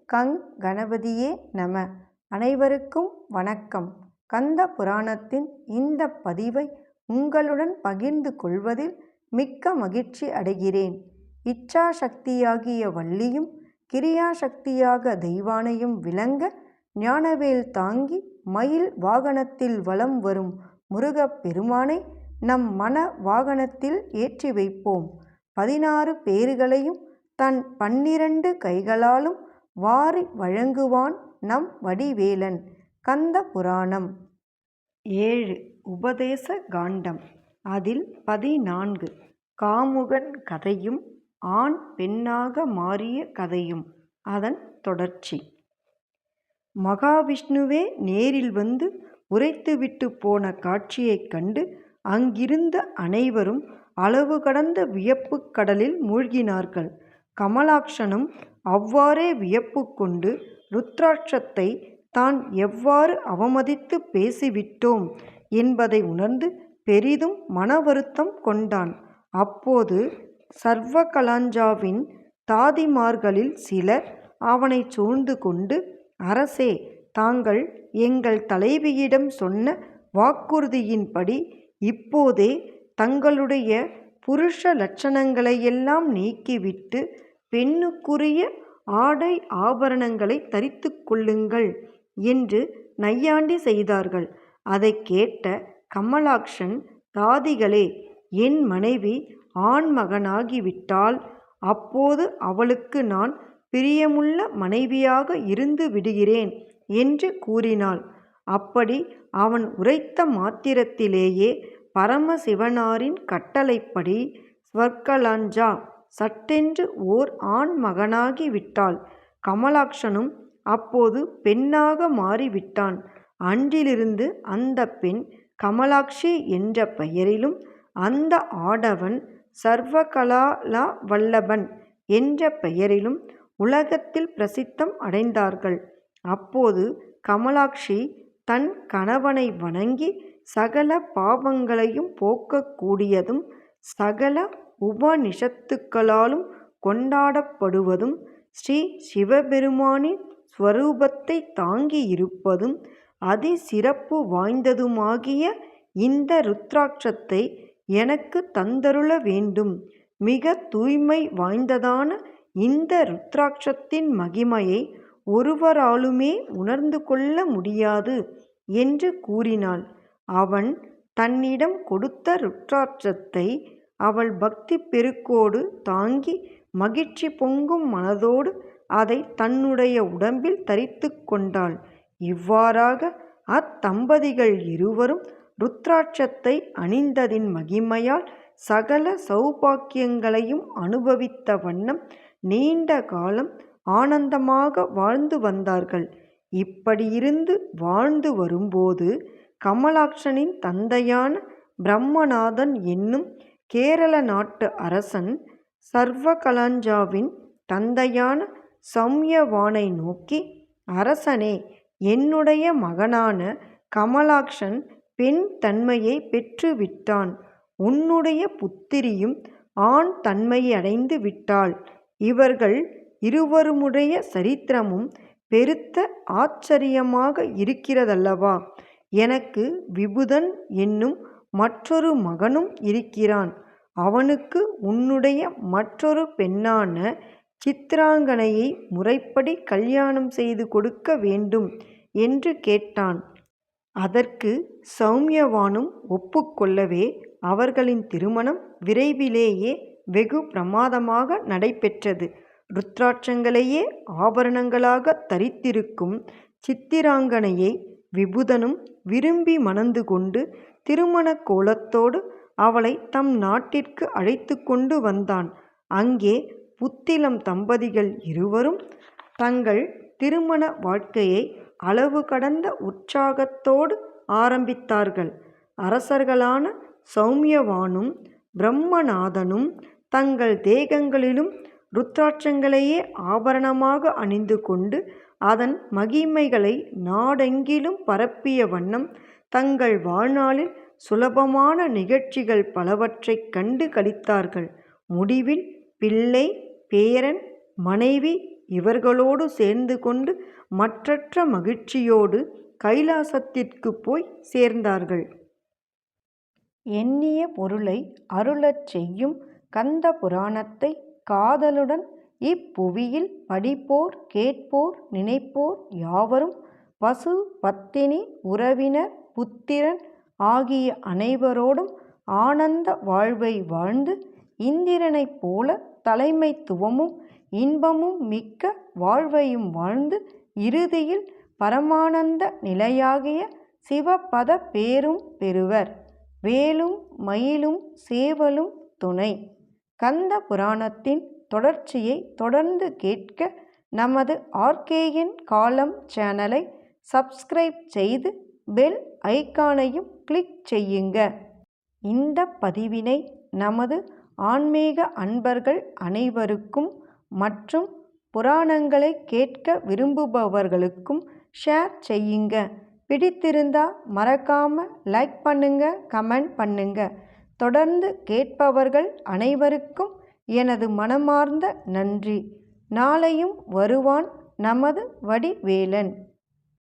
கங் கணபதியே நம. அனைவருக்கும் வணக்கம். கந்த புராணத்தின் இந்த பதிவை உங்களுடன் பகிர்ந்து கொள்வதில் மிக்க மகிழ்ச்சி அடைகிறேன். இச்சா சக்தியாகிய வள்ளியும் கிரியா சக்தியாக தெய்வானையும் விளங்க ஞானவேல் தாங்கி மயில் வாகனத்தில் வலம் வரும் முருகப் பெருமானை நம் மன வாகனத்தில் ஏற்றி வைப்போம். 16 பேறுகளையும் தன் 12 கைகளாலும் வாரி வழங்குவான் நம் வடிவேலன். கந்த புராணம் 7 உபதேச காண்டம். அதில் 14 காமுகன் கதையும் ஆண் பெண்ணாக மாறிய கதையும் அதன் தொடர்ச்சி. மகாவிஷ்ணுவே நேரில் வந்து உரைத்துவிட்டு போன காட்சியைக் கண்டு அங்கிருந்த அனைவரும் அளவு கடந்த வியப்புக் கடலில் மூழ்கினார்கள். கமலாக்ஷனும் அவ்வாறே வியப்பு கொண்டு ருத்ராட்சத்தை தான் எவ்வாறு அவமதித்து பேசிவிட்டோம் என்பதை உணர்ந்து பெரிதும் மன வருத்தம் கொண்டான். அப்போது சர்வகலாஞ்சாவின் தாதிமார்களில் சிலர் அவனை சூழ்ந்து கொண்டு, அரசே, தாங்கள் எங்கள் தலைவியிடம் சொன்ன வாக்குறுதியின்படி இப்போதே தங்களுடைய புருஷ லட்சணங்களையெல்லாம் நீக்கிவிட்டு பெண்ணுக்குரிய ஆடை ஆபரணங்களை தரித்து கொள்ளுங்கள் என்று நையாண்டி செய்தார்கள். அதை கேட்ட கமலாக்ஷன், தாதிகளே, என் மனைவி ஆண்மகனாகிவிட்டால் அப்போது அவளுக்கு நான் பிரியமுள்ள மனைவியாக இருந்து விடுகிறேன் என்று கூறினாள். அப்படி அவன் உரைத்த மாத்திரத்திலேயே பரமசிவனாரின் கட்டளைப்படி ஸ்வர்கலாஞ்சா சட்டென்று ஓர் ஆண் மகனாகி விட்டாள். கமலாக்ஷனும் அப்போது பெண்ணாக மாறிவிட்டான். அன்றிலிருந்து அந்த பெண் கமலாக்ஷி என்ற பெயரிலும் அந்த ஆடவன் சர்வகலால வல்லபன் என்ற பெயரிலும் உலகத்தில் பிரசித்தம் அடைந்தார்கள். அப்போது கமலாக்ஷி தன் கணவனை வணங்கி சகல பாவங்களையும் போக்கக்கூடியதும் சகல உபனிஷத்துக்களாலும் கொண்டாடப்படுவதும் ஸ்ரீ சிவபெருமானின் ஸ்வரூபத்தை தாங்கி இருப்பதும் அதிசிறப்பு வாய்ந்ததுமாகிய இந்த ருத்ராட்சத்தை எனக்கு தந்தருள வேண்டும். மிக தூய்மை வாய்ந்ததான இந்த ருத்ராட்சத்தின் மகிமையை ஒருவராலுமே உணர்ந்து கொள்ள முடியாது என்று கூறினாள். அவன் தன்னிடம் கொடுத்த ருத்ராட்சத்தை அவள் பக்தி பெருக்கோடு தாங்கி மகிழ்ச்சி பொங்கும் மனதோடு அதை தன்னுடைய உடம்பில் தரித்து கொண்டாள். இவ்வாறாக அத்தம்பதிகள் இருவரும் ருத்ராட்சத்தை அணிந்ததின் மகிமையால் சகல சௌபாக்கியங்களையும் அனுபவித்த வண்ணம் நீண்ட காலம் ஆனந்தமாக வாழ்ந்து வந்தார்கள். இப்படியிருந்து வாழ்ந்து வரும்போது கமலாக்ஷனின் தந்தையான பிரம்மநாதன் என்னும் கேரள நாட்டு அரசன் சர்வகலாஞ்சாவின் தந்தையான சௌமியவானை நோக்கி, அரசனே, என்னுடைய மகனான கமலாக்ஷன் பெண் தன்மையை பெற்றுவிட்டான். உன்னுடைய புத்திரியும் ஆண் தன்மையை அடைந்து விட்டாள். இவர்கள் இருவருமுடைய சரித்திரமும் பெருத்த ஆச்சரியமாக இருக்கிறதல்லவா? எனக்கு விபுதன் என்னும் மற்றொரு மகனும் இருக்கிறான். அவனுக்கு உன்னுடைய மற்றொரு பெண்ணான சித்ராங்கனையை முறைப்படி கல்யாணம் செய்து கொடுக்க வேண்டும் என்று கேட்டான். அதற்கு சௌமியவானும் ஒப்புக்கொள்ளவே அவர்களின் திருமணம் விரைவிலேயே வெகு பிரமாதமாக நடைபெற்றது. ருத்ராட்சங்களையே ஆபரணங்களாக தரித்திருக்கும் சித்திராங்கனையை விபுதனும் விரும்பி மணந்து கொண்டு திருமண கோலத்தோடு அவளை தம் நாட்டிற்கு அழைத்து கொண்டு வந்தான். அங்கே புத்திலம் தம்பதிகள் இருவரும் தங்கள் திருமண வாழ்க்கையை அளவு கடந்த உற்சாகத்தோடு ஆரம்பித்தார்கள். அரசர்களான சௌமியவானும் பிரம்மநாதனும் தங்கள் தேகங்களிலும் ருத்ராட்சங்களையே ஆபரணமாக அணிந்து கொண்டு அதன் மகிமைகளை நாடெங்கிலும் பரப்பிய வண்ணம் தங்கள் வாழ்நாளில் சுலபமான நிகழ்ச்சிகள் பலவற்றைக் கண்டு களித்தார்கள். முடிவில் பிள்ளை, பேரன், மனைவி இவர்களோடு சேர்ந்து கொண்டு மற்றற்ற மகிழ்ச்சியோடு கைலாசத்திற்கு போய் சேர்ந்தார்கள். எண்ணிய பொருளை அருளச் செய்யும் கந்த புராணத்தை காதலுடன் இப்புவியில் படிப்போர் கேட்போர் நினைப்போர் யாவரும் பசு பத்தினி உறவினர் புத்திரன் ஆகிய அனைவரோடும் ஆனந்த வாழ்வை வாழ்ந்து இந்திரனைப் போல தலைமைத்துவமும் இன்பமும் மிக்க வாழ்வையும் வாழ்ந்து இறுதியில் பரமானந்த நிலையாகிய சிவபத பேரும் பெறுவர். வேலும் மயிலும் சேவலும் துணை. கந்த புராணத்தின் தொடர்ச்சியை தொடர்ந்து கேட்க நமது ஆர்கேஎன் காலம் சேனலை சப்ஸ்கிரைப் செய்து பெல் ஐகானையும் கிளிக் செய்யுங்க. இந்த பதிவினை நமது ஆன்மீக அன்பர்கள் அனைவருக்கும் மற்றும் புராணங்களை கேட்க விரும்புபவர்களுக்கும் ஷேர் செய்யுங்க. பிடித்திருந்தா மறக்காம லைக் பண்ணுங்க, கமெண்ட் பண்ணுங்க. தொடர்ந்து கேட்பவர்கள் அனைவருக்கும் எனது மனமார்ந்த நன்றி. நாளையும் வருவான் நமது வடிவேலன்.